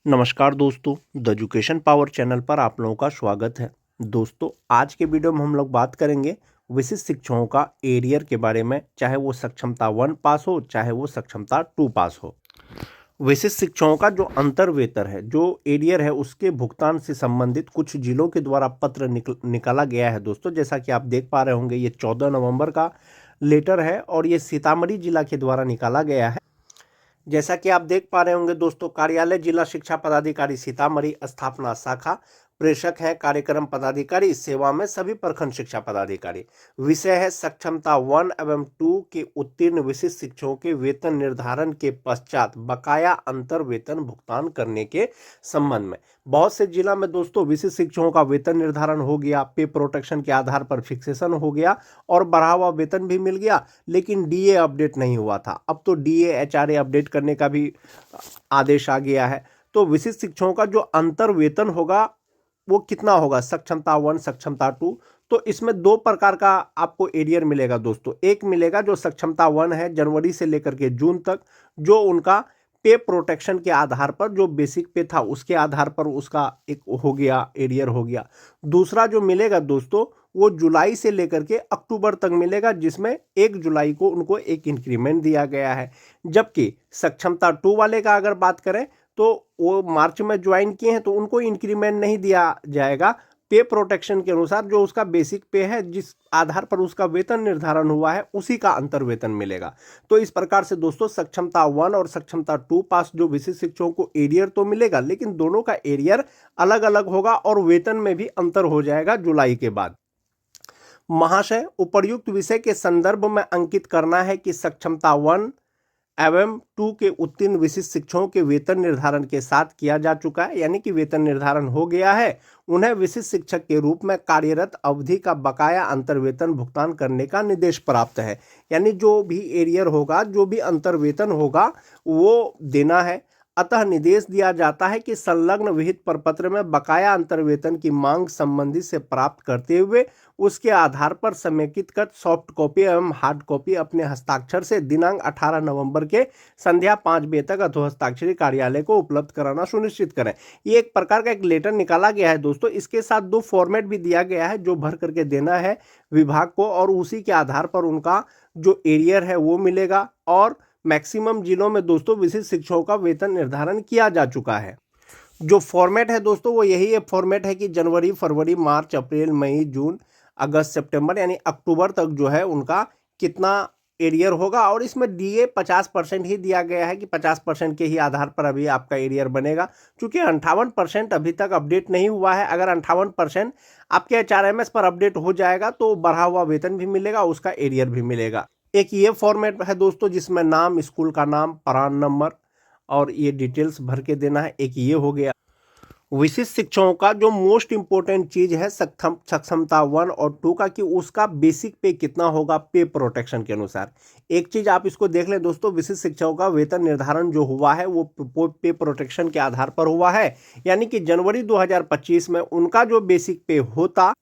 नमस्कार दोस्तों, the education power channel पर आप लोगों का स्वागत है। दोस्तों, आज के वीडियो में हम लोग बात करेंगे विशिष्ट शिक्षकों का एरियर के बारे में, चाहे वो सक्षमता 1 पास हो, चाहे वो सक्षमता 2 पास हो। विशिष्ट शिक्षकों का जो अंतर वेतन है, जो एरियर है, उसके भुगतान से संबंधित कुछ जिलों के द्वारा पत्र निकाला गया है। दोस्तों, जैसा कि आप देख पा रहे होंगे, ये 14 नवंबर का लेटर है और ये सीतामढ़ी जिला के द्वारा निकाला गया है। जैसा कि आप देख पा रहे होंगे दोस्तों, कार्यालय जिला शिक्षा पदाधिकारी सीतामढ़ी, स्थापना शाखा, प्रेषक है कार्यक्रम पदाधिकारी, सेवा में सभी प्रखंड शिक्षा पदाधिकारी। विषय है सक्षमता 1 एवं 2 के उत्तीर्ण विशिष्ट शिक्षकों के वेतन निर्धारण के पश्चात बकाया अंतर वेतन भुगतान करने के संबंध में। बहुत से जिला में दोस्तों विशिष्ट शिक्षकों का वेतन निर्धारण हो गया, पे प्रोटेक्शन के आधार पर फिक्सेशन हो गया और बढ़ा हुआ वेतन भी मिल गया, लेकिन डीए अपडेट नहीं हुआ था। अब तो डीए एचआरए अपडेट करने का भी आदेश आ गया है। तो विशिष्ट शिक्षकों का जो अंतर वेतन होगा वो कितना होगा, सक्षमता 1 सक्षमता 2। तो इसमें दो प्रकार का आपको एरियर मिलेगा दोस्तों। एक मिलेगा जो सक्षमता 1 है, जनवरी से लेकर के जून तक, जो उनका पे प्रोटेक्शन के आधार पर जो बेसिक पे था उसके आधार पर उसका एक हो गया, एरियर हो गया। दूसरा जो मिलेगा दोस्तों वो जुलाई से लेकर के अक्टूबर तक मिलेगा, जिसमें 1 जुलाई को उनको एक इंक्रीमेंट दिया गया है। जबकि सक्षमता 2 वाले का अगर बात करें तो वो मार्च में ज्वाइन किए हैं तो उनको इंक्रीमेंट नहीं दिया जाएगा। पे प्रोटेक्शन के अनुसार जो उसका बेसिक पे है, जिस आधार पर उसका वेतन निर्धारण हुआ है, उसी का अंतर वेतन मिलेगा। तो इस प्रकार से दोस्तों सक्षमता 1 और सक्षमता 2 पास जो विशिष्ट शिक्षकों को एरियर तो मिलेगा, लेकिन दोनों का एरियर अलग अलग होगा और वेतन में भी अंतर हो जाएगा जुलाई के बाद। महाशय, उपर्युक्त विषय के संदर्भ में अंकित करना है कि सक्षमता 1 एवं 2 के उत्तीर्ण विशिष्ट शिक्षकों के वेतन निर्धारण के साथ किया जा चुका है, यानी कि वेतन निर्धारण हो गया है। उन्हें विशिष्ट शिक्षक के रूप में कार्यरत अवधि का बकाया अंतर वेतन भुगतान करने का निर्देश प्राप्त है। यानी जो भी एरियर होगा, जो भी अंतर वेतन होगा, वो देना है। अतः निर्देश दिया जाता है कि संलग्न विहित प्रपत्र में बकाया अंतर वेतन की मांग संबंधी से प्राप्त करते हुए उसके आधार पर समेकित कर सॉफ्ट कॉपी एवं हार्ड कॉपी अपने हस्ताक्षर से दिनांक 18 नवंबर के संध्या 5 बजे तक अथवा हस्ताक्षरी कार्यालय को उपलब्ध कराना सुनिश्चित करें। ये एक प्रकार का एक लेटर निकाला गया है दोस्तों। इसके साथ 2 फॉर्मेट भी दिया गया है जो भर करके देना है विभाग को, और उसी के आधार पर उनका जो एरियर है वो मिलेगा। और मैक्सिमम जिलों में दोस्तों विशिष्ट शिक्षकों का वेतन निर्धारण किया जा चुका है। जो फॉर्मेट है दोस्तों वो यही एक फॉर्मेट है कि जनवरी, फरवरी, मार्च, अप्रैल, मई, जून, अगस्त, सितंबर यानी अक्टूबर तक जो है उनका कितना एरियर होगा। और इसमें डीए 50% ही दिया गया है कि 50% के ही आधार पर अभी आपका एरियर बनेगा। चूंकि 58% अभी तक अपडेट नहीं हुआ है। अगर 58% आपके एचआरएमएस पर अपडेट हो जाएगा तो बढ़ा हुआ वेतन भी मिलेगा, उसका एरियर भी मिलेगा। एक ये फॉर्मेट है दोस्तों जिसमें नाम, स्कूल का नाम, प्रान नंबर और ये डिटेल्स भर के देना है। एक ये हो गया। विशिष्ट शिक्षकों का जो मोस्ट इंपोर्टेंट चीज है सक्षमता 1 और 2 का, कि उसका बेसिक पे कितना होगा पे प्रोटेक्शन के अनुसार। एक चीज आप इसको देख लें दोस्तों, विशिष्ट शिक्षकों का वेतन निर्धारण जो हुआ है वो पे प्रोटेक्शन के आधार पर हुआ है। यानी कि जनवरी 2025 में उनका जो बेसिक पे होता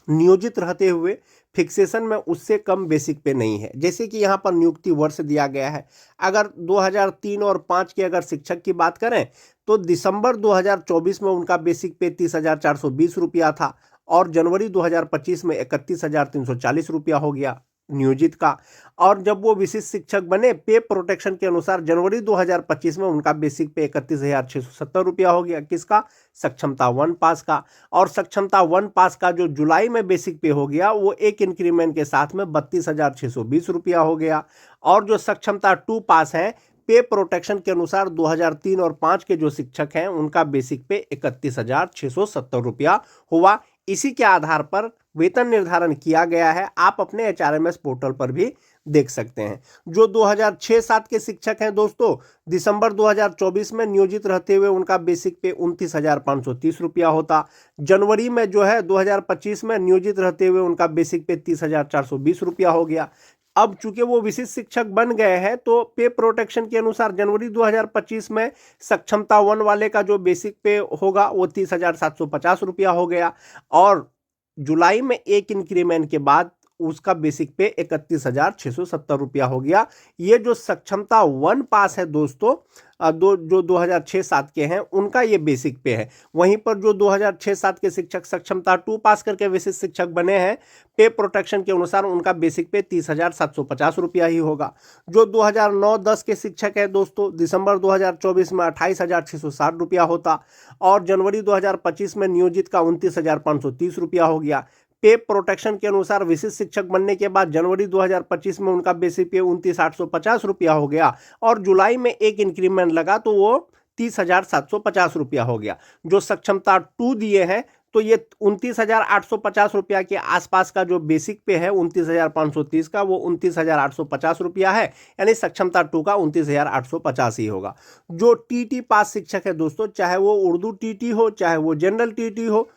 नियोजित रहते हुए फिक्सेशन में उससे कम बेसिक पे नहीं है। जैसे कि यहाँ पर नियुक्ति वर्ष दिया गया है। अगर 2003 और 5 के अगर शिक्षक की बात करें तो दिसंबर 2024 में उनका बेसिक पे 30,420 रुपया था और जनवरी 2025 में 31,340 रुपया हो गया नियोजित का। और जब वो विशिष्ट शिक्षक बने पे प्रोटेक्शन के अनुसार जनवरी 2025 में उनका बेसिक पे 31,670 रुपया हो गया। किसका? सक्षमता 1 पास का। और सक्षमता 1 पास का जो जुलाई में बेसिक पे हो गया वो एक इंक्रीमेंट के साथ में 32,620 रुपया हो गया। और जो सक्षमता 2 पास है पे प्रोटेक्शन के अनुसार 2003 और 5 के जो शिक्षक हैं उनका बेसिक पे 31,670 रुपया हुआ। इसी के आधार पर वेतन निर्धारण किया गया है। आप अपने एचआरएमएस पोर्टल पर भी देख सकते हैं। जो 2006-7 के शिक्षक हैं दोस्तों, दिसंबर 2024 में नियोजित रहते हुए उनका बेसिक पे 29,530 रुपया होता। जनवरी में जो है 2025 में नियोजित रहते हुए उनका बेसिक पे 30,420 रुपया हो गया। अब चूंकि वो विशिष्ट शिक्षक बन गए हैं तो पे प्रोटेक्शन के अनुसार जनवरी 2025 में सक्षमता 1 वाले का जो बेसिक पे होगा वो 30,750 रुपया हो गया। और जुलाई में एक इंक्रीमेंट के बाद उसका बेसिक पे 31,670 रुपया हो गया। ये जो सक्षमता 1 पास है दोस्तों, जो 2006-07 के हैं उनका ये बेसिक पे है। वहीं पर जो 2006-07 के शिक्षक सक्षमता 2 पास करके विशिष्ट शिक्षक बने हैं, पे प्रोटेक्शन के अनुसार उनका बेसिक पे 30,750 रुपया ही होगा। जो 2009-10 के शिक्षक है दोस्तों, दिसंबर 2024 में 28,660 रुपया होता और जनवरी 2025 में नियोजित का 29,530 रुपया हो गया। पे प्रोटेक्शन के अनुसार विशिष्ट शिक्षक बनने के बाद जनवरी 2025 में उनका बेसिक पे 29,850 रुपया हो गया और जुलाई में एक इंक्रीमेंट लगा तो वो 30,750 रुपया हो गया। जो सक्षमता 2 दिए हैं तो ये 29,850 रुपया के आसपास का जो बेसिक पे है 29,530 का, वो 29,850 रुपया है, यानी सक्षमता 2 का 29,850 ही होगा। जो टीटी पास शिक्षक है दोस्तों, चाहे वो उर्दू टीटी हो चाहे वो जनरल टीटी हो,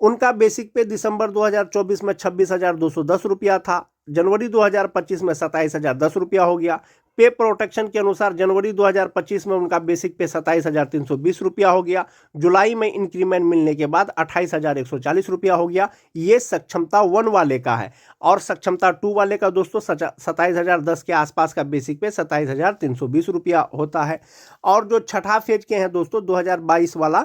उनका बेसिक पे दिसंबर 2024 में 26,210 रुपया था, जनवरी 2025 में 27,010 रुपया हो गया। पे प्रोटेक्शन के अनुसार जनवरी 2025 में उनका बेसिक पे 27,320 रुपया हो गया, जुलाई में इंक्रीमेंट मिलने के बाद 28,140 रुपया हो गया। ये सक्षमता 1 वाले का है और सक्षमता 2 वाले का दोस्तों 27,010 के आसपास का बेसिक पे 27,320 रुपया होता है। और जो छठा फेज के हैं दोस्तों 2022 वाला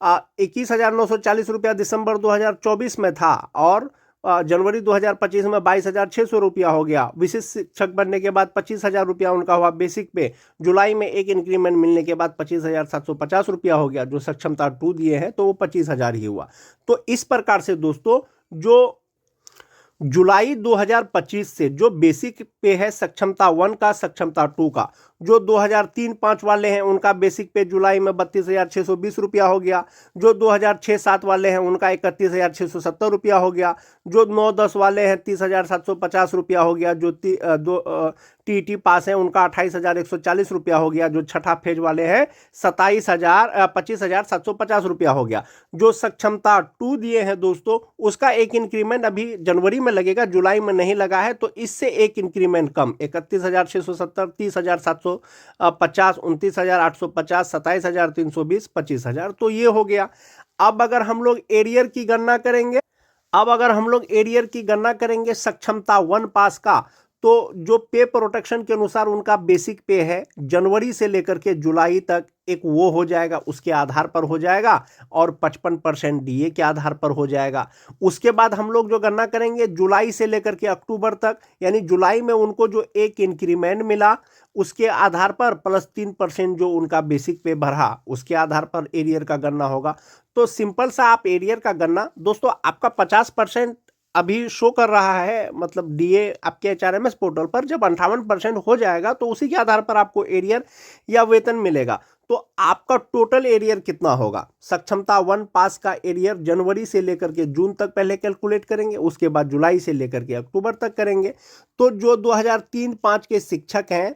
21,940 रुपया दिसंबर 2024 में था और जनवरी 2025 में 22,600 रुपया हो गया। विशिष्ट शिक्षक बनने के बाद 25,000 रुपया उनका हुआ बेसिक पे, जुलाई में एक इंक्रीमेंट मिलने के बाद 25,750 रुपया हो गया। जो सक्षमता 2 दिए हैं तो वो 25,000 ही हुआ। तो इस प्रकार से दोस्तों जो जुलाई 2025 से जो बेसिक पे है सक्षमता 1 का, सक्षमता 2 का, जो 2003-05 वाले हैं उनका बेसिक पे जुलाई में 32,620 रुपया हो गया। जो 2006-07 वाले हैं उनका 31,670 रुपया हो गया। जो 9-10 वाले हैं 30,750 रुपया हो गया। जो टीटी पास है उनका 28,140 रुपया हो गया। जो छठा फेज वाले हैं 25,750 रुपया हो गया। जो सक्षमता 2 दिए हैं दोस्तों उसका एक इंक्रीमेंट अभी जनवरी में लगेगा, जुलाई में नहीं लगा है, तो इससे एक इंक्रीमेंट कम 31,670, 30,750, 29,850, 27,320, 25,000, तो ये हो गया। अब अगर हम लोग एरियर की गणना करेंगे सक्षमता 1 पास का, तो जो पे प्रोटेक्शन के अनुसार उनका बेसिक पे है जनवरी से लेकर के जुलाई तक एक वो हो जाएगा, उसके आधार पर हो जाएगा और 55% डीए के आधार पर हो जाएगा। उसके बाद हम लोग जो गणना करेंगे जुलाई से लेकर के अक्टूबर तक, यानी जुलाई में उनको जो एक इंक्रीमेंट मिला उसके आधार पर प्लस 3% जो उनका बेसिक पे बढ़ा उसके आधार पर एरियर का गणना होगा। तो सिंपल सा आप एरियर का गणना दोस्तों आपका 50% अभी शो कर रहा है, मतलब डीए आपके एचआरएमएस पोर्टल पर जब 58% हो जाएगा तो उसी के आधार पर आपको एरियर या वेतन मिलेगा। तो आपका टोटल एरियर कितना होगा, सक्षमता 1 पास का एरियर जनवरी से लेकर के जून तक पहले कैलकुलेट करेंगे, उसके बाद जुलाई से लेकर के अक्टूबर तक करेंगे। तो जो 2003-05 के शिक्षक हैं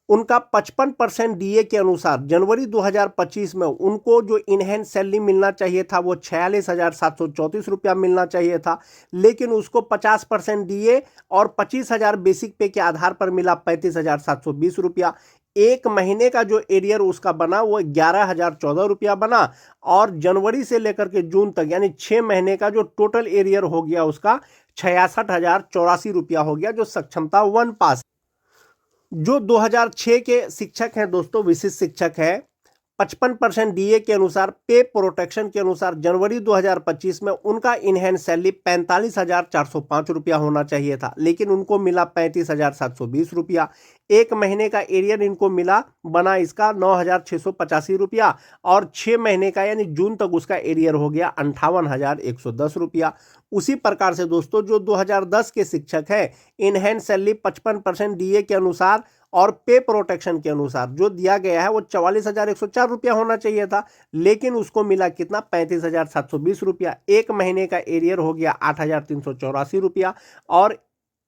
उनका 55% डीए के अनुसार जनवरी 2025 में उनको जो इनहेंस सैलरी मिलना चाहिए था वो 46,734 रुपया मिलना चाहिए था, लेकिन उसको 50% डीए और 25,000 बेसिक पे के आधार पर मिला 35,720 रुपया। एक महीने का जो एरियर उसका बना वो 11,014 रुपया बना और जनवरी से लेकर के जून तक यानी 6 महीने का जो टोटल एरियर हो गया उसका 66,084 रुपया हो गया, जो सक्षमता 1 पास। जो 2006 के शिक्षक हैं दोस्तों, विशिष्ट शिक्षक हैं, 55% डीए के अनुसार पे प्रोटेक्शन के अनुसार जनवरी 2025 में उनका इनहेंस सैलरी 45,405 रुपया होना चाहिए था, लेकिन उनको मिला 35,720 रुपया। एक महीने का एरियर इनको मिला बना इसका 9,685 रुपया और 6 महीने का यानी जून तक उसका एरियर हो गया 58,110 रुपया। उसी प्रकार से दोस्तों जो 2010 के शिक्षक हैं, इनहेंस सैलरी 55% डीए के अनुसार और पे प्रोटेक्शन के अनुसार जो दिया गया है वो 44,104 रुपया होना चाहिए था, लेकिन उसको मिला कितना 35,720 रुपया। एक महीने का एरियर हो गया 8,384 रुपया और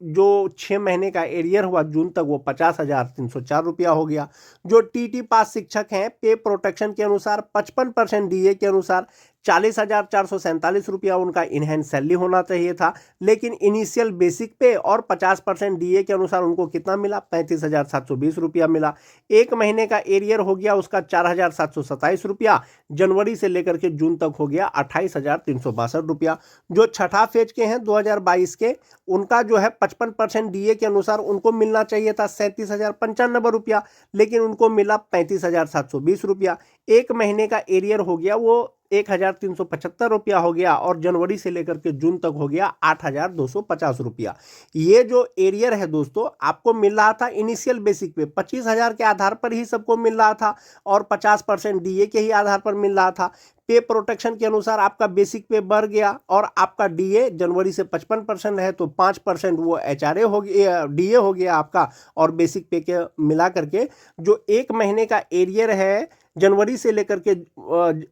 जो 6 महीने का एरियर हुआ जून तक वो 50,304 रुपया हो गया। जो टीटी पास शिक्षक हैं पे प्रोटेक्शन के अनुसार 55% डीए के अनुसार 40,447 रुपया उनका इनहैंस सैलरी होना चाहिए था, लेकिन इनिशियल बेसिक पे और 50% डीए के अनुसार उनको कितना मिला? 35,720 रुपया मिला। एक महीने का एरियर हो गया उसका 4,727 रुपया, जनवरी से लेकर के जून तक हो गया 28,362 रुपया। जो छठा फेज के हैं 2022 के, उनका जो है 55% डीए के अनुसार उनको मिलना चाहिए था 37,095 रुपया, लेकिन उनको मिला 35,720 रुपया। एक महीने का एरियर हो गया वो 1,375 रुपया हो गया, और जनवरी से लेकर के जून तक हो गया 8,250 रुपया। ये जो एरियर है दोस्तों आपको मिल रहा था इनिशियल बेसिक पे 25,000 के आधार पर ही सबको मिल रहा था, और 50% डीए के ही आधार पर मिल रहा था। पे प्रोटेक्शन के अनुसार आपका बेसिक पे बढ़ गया, और आपका डीए जनवरी से 55% है तो 5% वो एचआरए हो गया, डीए हो गया आपका, और बेसिक पे के मिला करके जो एक महीने का एरियर है जनवरी से लेकर के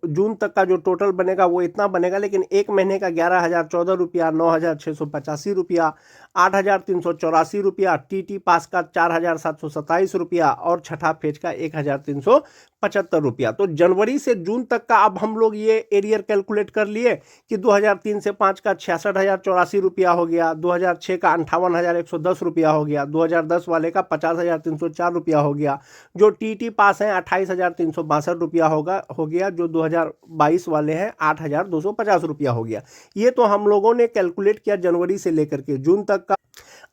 जून तक का जो टोटल बनेगा वो इतना बनेगा। लेकिन एक महीने का 11,014 रुपया, 9,685 रुपया, 8,384 रुपया, टीटी पास का 4,727 रुपया, और छठा फेज का 1,375 रुपया। तो जनवरी से जून तक का अब हम लोग ये एरियर कैलकुलेट कर लिए कि 2003 से 5 का 66,084 रुपया हो गया, 2006 का 58,110 रुपया हो गया, 2010 वाले का 50,304 रुपया हो गया, जो टीटी पास है 28,362 रुपया हो गया, जो 2022 वाले हैं 8,250 रुपया हो गया। ये तो हम लोगों ने कैलकुलेट किया जनवरी से लेकर के जून तक का।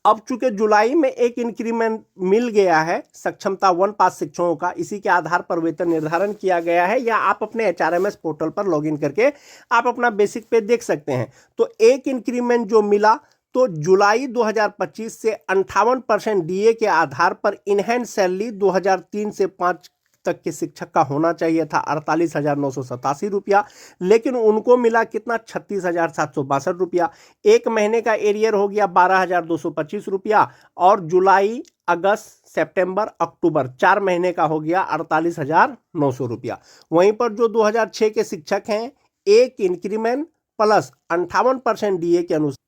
अब चूंकि जुलाई में एक इंक्रीमेंट मिल गया है सक्षमता 1 पास शिक्षकों का, इसी के आधार पर वेतन निर्धारण किया गया है, या आप अपने एचआरएमएस पोर्टल पर लॉगिन करके आप अपना बेसिक पे देख सकते हैं। तो एक इंक्रीमेंट जो मिला तो जुलाई 2025 से 58% डीए के आधार पर इनहैंस सैलरी 2003 से 5 तक के शिक्षक का होना चाहिए था 48,987 रुपया, लेकिन उनको मिला कितना? 36,762 रुपया। एक महीने का एरियर हो गया 12,225 रुपया, और जुलाई, अगस्त, सितंबर, अक्टूबर 4 महीने का हो गया 48,900 रुपया। वहीं पर जो 2006 के शिक्षक हैं, एक इंक्रीमेंट प्लस 58% डीए के अनुसार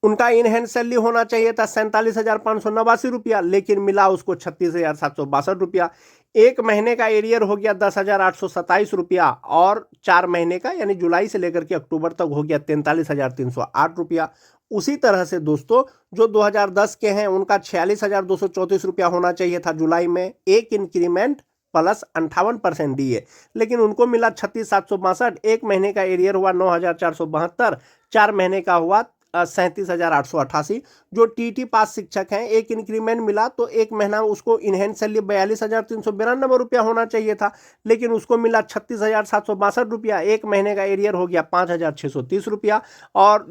उनका इनहैंस सैलरी होना चाहिए था 47,589 रुपया, लेकिन मिला उसको 36,762 रुपया। एक महीने का एरियर हो गया 10,827 रुपया, और 4 महीने का यानी जुलाई से लेकर के अक्टूबर तक हो गया 43,308 रुपया। उसी तरह से दोस्तों जो 2010 के हैं उनका 46,234 रुपया होना चाहिए था जुलाई में, एक इंक्रीमेंट प्लस 58% डीए, लेकिन उनको मिला 36,762। एक महीने का एरियर हुआ 9,472, 4 महीने का हुआ 37,888। जो टीटी पास शिक्षक हैं, एक इंक्रीमेंट मिला तो एक महीना उसको इनहैंस सैलरी 42,392 रुपया होना चाहिए था, लेकिन उसको मिला 36,762 रुपया। एक महीने का एरियर हो गया 5,630 रुपया, और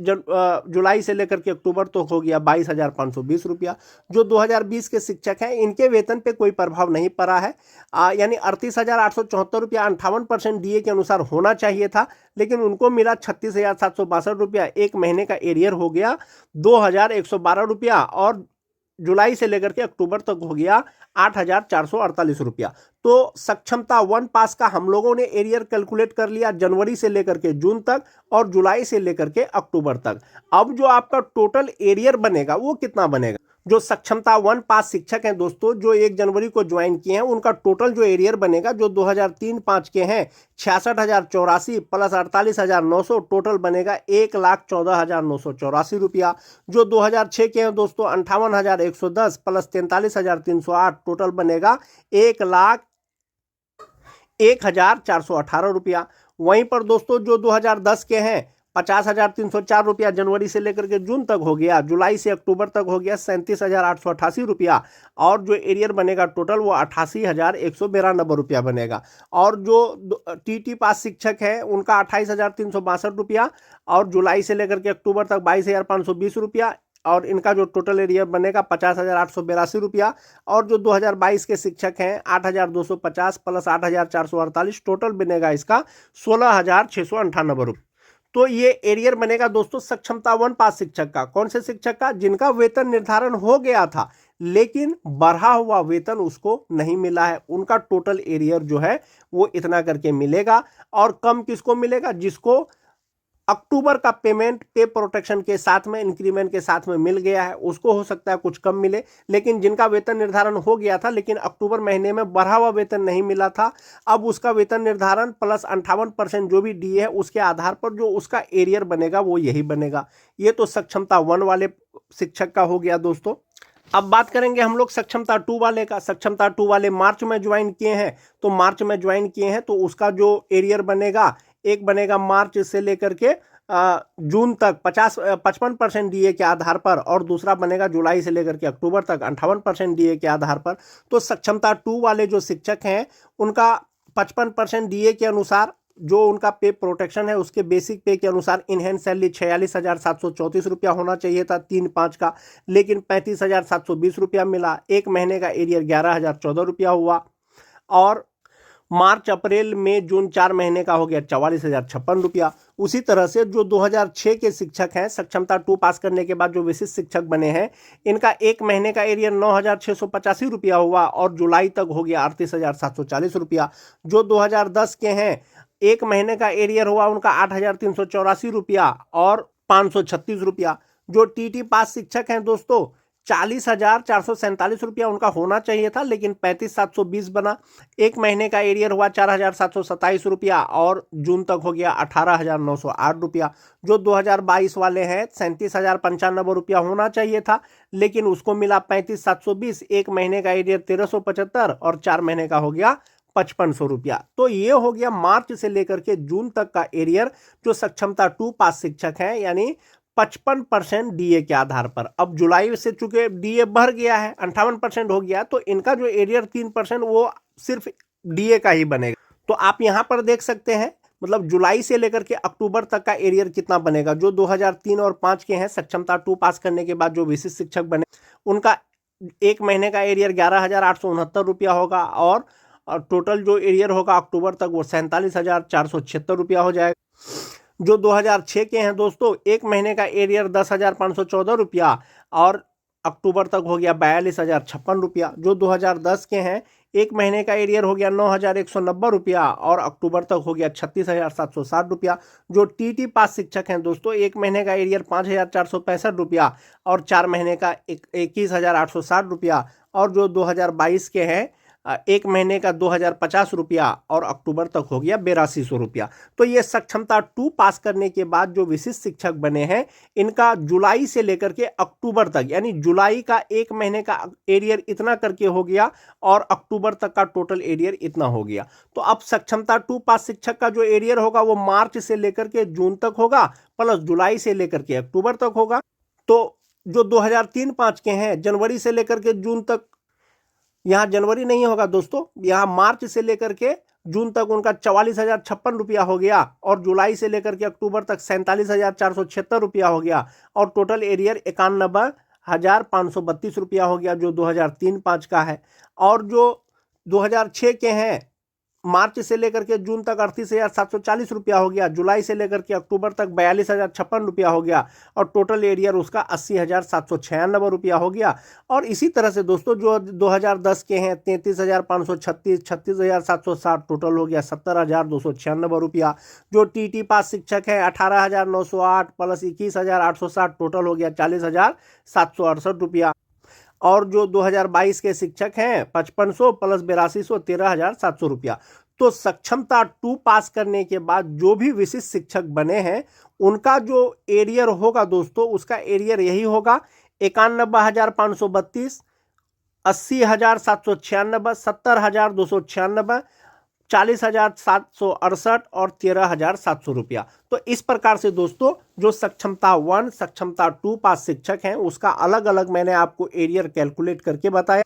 जुलाई से लेकर के अक्टूबर तक हो गया 22,520 रुपया। जो 2020 के शिक्षक हैं इनके वेतन पे कोई प्रभाव नहीं पड़ा है, यानी 38,874 रुपया 58% डीए के अनुसार होना चाहिए था, लेकिन उनको मिला 36,762 रुपया। एक महीने का एरियर हो गया 2,112 रुपया, और जुलाई से लेकर के अक्टूबर तक हो गया 8,448 रुपया। तो सक्षमता 1 पास का हम लोगों ने एरियर कैलकुलेट कर लिया जनवरी से लेकर के जून तक, और जुलाई से लेकर के अक्टूबर तक। अब जो आपका टोटल एरियर बनेगा वो कितना बनेगा? जो सक्षमता 1 पास शिक्षक हैं दोस्तों, जो 1 जनवरी को ज्वाइन किए हैं, उनका टोटल जो एरियर बनेगा जो 2003-5 के हैं 66,084 प्लस 48,900, टोटल बनेगा 1,14,984 रुपया। जो 2006 के हैं दोस्तों 58,110 प्लस 43,308, टोटल बनेगा 1,01,418 रुपया। वहीं पर दोस्तों जो 2010 के हैं 50,304 रुपया जनवरी से लेकर के जून तक हो गया, जुलाई से अक्टूबर तक हो गया 37,888 रुपया, और जो एरियर बनेगा टोटल वो 88,192 रुपया बनेगा। और जो टीटी पास शिक्षक है उनका 28,362 रुपया, और जुलाई से लेकर के अक्टूबर तक 22,520 रुपया, और इनका जो टोटल एरियर बनेगा 50,882 रुपया। और जो 2022 के शिक्षक हैं 8,250 प्लस 8,448, टोटल बनेगा इसका 16,698 रुपये। तो ये एरियर बनेगा दोस्तों सक्षमता 1 पास शिक्षक का। कौन से शिक्षक का? जिनका वेतन निर्धारण हो गया था लेकिन बढ़ा हुआ वेतन उसको नहीं मिला है, उनका टोटल एरियर जो है वो इतना करके मिलेगा। और कम किसको मिलेगा? जिसको अक्टूबर का पेमेंट पे प्रोटेक्शन के साथ में, इंक्रीमेंट के साथ में मिल गया है, उसको हो सकता है कुछ कम मिले। लेकिन जिनका वेतन निर्धारण हो गया था लेकिन अक्टूबर महीने में बढ़ा हुआ वेतन नहीं मिला था, अब उसका वेतन निर्धारण प्लस 58% जो भी डीए है उसके आधार पर जो उसका एरियर बनेगा वो यही बनेगा। ये तो सक्षमता 1 वाले शिक्षक का हो गया दोस्तों। अब बात करेंगे हम लोग सक्षमता 2 वाले का। सक्षमता 2 वाले मार्च में ज्वाइन किए हैं, तो मार्च में ज्वाइन किए हैं तो उसका जो एरियर बनेगा, एक बनेगा मार्च से लेकर के जून तक 55% डीए के आधार पर, और दूसरा बनेगा जुलाई से लेकर के अक्टूबर तक 58% डीए के आधार पर। तो सक्षमता 2 वाले जो शिक्षक हैं उनका 55% डीए के अनुसार जो उनका पे प्रोटेक्शन है उसके बेसिक पे के अनुसार इनहैंड सैलरी 46,734 रुपया होना चाहिए था 3/5 का, लेकिन 35,720 रुपया मिला। एक महीने का एरियर 11,014 रुपया हुआ। और मार्च अप्रैल मई जून 4 महीने का हो गया 44,056 रुपया। उसी तरह से जो 2006 के शिक्षक हैं, सक्षमता 2 पास करने के बाद जो विशिष्ट शिक्षक बने हैं, इनका एक महीने का एरियर 9,685 रुपया हुआ और जुलाई तक हो गया 38,740 रुपया। जो 2010 के हैं, एक महीने का एरियर हुआ उनका 8,384 रुपया और 536 रुपया। जो टीटी पास शिक्षक हैं दोस्तों, 40,447 रुपया उनका होना चाहिए था लेकिन 35,720 बना। एक महीने का एरियर हुआ 4,727 रुपया और जून तक हो गया 18,908 रुपया। जो 2022 वाले हैं, 37,095 रुपया होना चाहिए था लेकिन उसको मिला 35,720। एक महीने का एरियर 1,375 और 4 महीने का हो गया 5,500 रुपया। तो ये हो गया मार्च से लेकर के जून तक का एरियर जो सक्षमता 2 पास शिक्षक हैं, यानी 55% डीए के आधार पर। अब जुलाई से चूंकि डीए बढ़ गया है, 58% हो गया, तो इनका जो एरियर 3% वो सिर्फ डीए का ही बनेगा। तो आप यहां पर देख सकते हैं, मतलब जुलाई से लेकर के अक्टूबर तक का एरियर कितना बनेगा। जो 2003 और 5 के हैं, सक्षमता 2 पास करने के बाद जो विशिष्ट शिक्षक बने, उनका एक महीने का एरियर 11,869 रुपया होगा और टोटल जो एरियर होगा अक्टूबर तक वो 47,476 रुपया हो जाएगा। जो 2006 के हैं दोस्तों, एक महीने का एरियर 10,514 रुपया और अक्टूबर तक हो गया 42,056 रुपया। जो 2010 के हैं, एक महीने का एरियर हो गया 9,190 रुपया और अक्टूबर तक हो गया 36,760 रुपया। जो टीटी पास शिक्षक हैं दोस्तों, एक महीने का एरियर 5,465 रुपया और 4 महीने का 21,860 रुपया। और जो 2022 के हैं, एक महीने का 2,050 रुपया और अक्टूबर तक हो गया 8,200 रुपया। तो ये सक्षमता 2 पास करने के बाद जो विशिष्ट शिक्षक बने हैं, इनका जुलाई से लेकर के अक्टूबर तक, यानी जुलाई का एक महीने का एरियर इतना करके हो गया और अक्टूबर तक का टोटल एरियर इतना हो गया। तो अब सक्षमता 2 पास शिक्षक का जो एरियर होगा वो मार्च से लेकर के जून तक होगा प्लस जुलाई से लेकर के अक्टूबर तक होगा। तो जो 2003-5 के हैं, जनवरी से लेकर के जून तक, यहाँ जनवरी नहीं होगा दोस्तों, यहाँ मार्च से लेकर के जून तक उनका 44,056 रुपया हो गया और जुलाई से लेकर के अक्टूबर तक 47,476 रुपया हो गया और टोटल एरियर 91,532 रुपया हो गया जो 2003-5 का है। और जो 2006 के हैं, मार्च से लेकर के जून तक 38,740 रुपया हो गया, जुलाई से लेकर के अक्टूबर तक 42,056 रुपया हो गया और टोटल एरियर उसका 80,796 रुपया हो गया। और इसी तरह से दोस्तों जो 2010 के हैं, 33,536, 36,760 टोटल हो गया 70,296 रुपया। जो टीटी पास शिक्षक है 18,908 प्लस 21,860 टोटल हो गया 40,768 रुपया। और जो 2022 के शिक्षक हैं 5500 प्लस 8200 13,700 रुपया। तो सक्षमता 2 पास करने के बाद जो भी विशिष्ट शिक्षक बने हैं उनका जो एरियर होगा दोस्तों, उसका एरियर यही होगा 91,532, 80,796, 70,296, 40,768 और 13,700 रुपया। तो इस प्रकार से दोस्तों जो सक्षमता 1, सक्षमता 2 पास शिक्षक हैं उसका अलग अलग मैंने आपको एरियर कैलकुलेट करके बताया।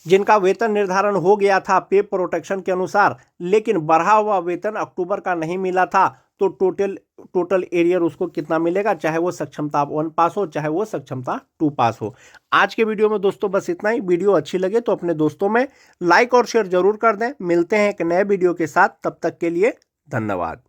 जिनका वेतन निर्धारण हो गया था पे प्रोटेक्शन के अनुसार, लेकिन बढ़ा हुआ वेतन अक्टूबर का नहीं मिला था, तो टोटल एरियर उसको कितना मिलेगा, चाहे वो सक्षमता 1 पास हो चाहे वो सक्षमता 2 पास हो। आज के वीडियो में दोस्तों बस इतना ही। वीडियो अच्छी लगे तो अपने दोस्तों में लाइक और शेयर जरूर कर दें। मिलते हैं एक नए वीडियो के साथ, तब तक के लिए धन्यवाद।